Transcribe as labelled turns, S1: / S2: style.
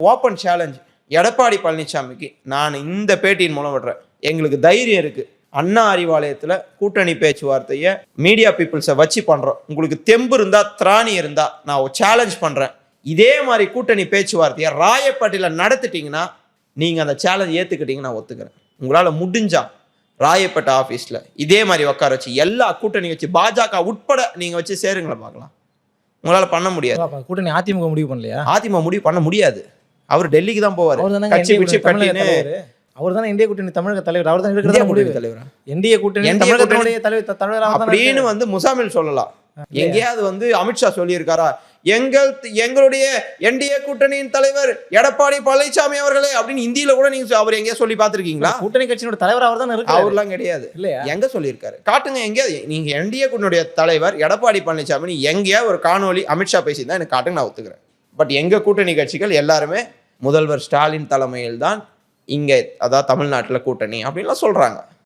S1: Open challenge Edappadi பழனிசாமிக்கு நான் இந்த பேட்டியின் மூலம் விடுறேன். எங்களுக்கு தைரியம் இருக்கு. அண்ணா அறிவாலயத்தில் கூட்டணி பேச்சுவார்த்தையை மீடியா பீப்புள்ஸை வச்சு பண்றோம். உங்களுக்கு தெம்பு இருந்தா, திராணி இருந்தா நான் சேலஞ்ச் பண்றேன். இதே மாதிரி கூட்டணி பேச்சுவார்த்தையை ராயப்பேட்டையில் நடத்திட்டீங்கன்னா நீங்க அந்த சேலஞ்ச் ஏத்துக்கிட்டீங்க, நான் ஒத்துக்கிறேன். உங்களால முடிஞ்சா ராயப்பேட்டை ஆஃபீஸில் இதே மாதிரி உட்கார வச்சு எல்லா கூட்டணி வச்சு பாஜக உட்பட நீங்க வச்சு சேருங்களை பார்க்கலாம். உங்களால பண்ண முடியாது.
S2: கூட்டணி அதிமுக முடிவு பண்ணலையா?
S1: அதிமுக முடிவு பண்ண முடியாது. அவர் டெல்லிக்கு தான் போவார்.
S2: அவர் தானே இந்திய கூட்டணி தமிழக தலைவர். அவர் தான் இருக்கிற முடிவு தலைவர். இந்திய கூட்டணி தமிழகத்துடைய தலைவர்
S1: அப்படின்னு வந்து முசாமில் சொல்லலாம். எங்கேயாவது வந்து அமித்ஷா சொல்லியிருக்காரா, எங்களுடைய என்டிஏ கூட்டணியின் தலைவர் எடப்பாடி பழனிசாமி அவர்களே அப்படின்னு இந்தியில கூட நீங்க அவர் எங்கேயா சொல்லி பார்த்திருக்கீங்களா?
S2: கூட்டணி கட்சியோட தலைவர் அவர் தான் இருக்கு.
S1: அவர்லாம் கிடையாது. இல்லையா? எங்க சொல்லியிருக்காரு காட்டுங்க. எங்கேயாவது நீங்க என்டிஏ கூட்டணியுடைய தலைவர் எடப்பாடி பழனிசாமி எங்கேயா ஒரு காணொலி அமித்ஷா பேசியிருந்தா எனக்கு காட்டுங்க, நான் ஒத்துக்கிறேன். பட் எங்க கூட்டணி கட்சிகள் எல்லாருமே முதல்வர் ஸ்டாலின் தலைமையில் தான் இங்க, அதாவது தமிழ்நாட்டில் கூட்டணி அப்படின்லாம் சொல்றாங்க.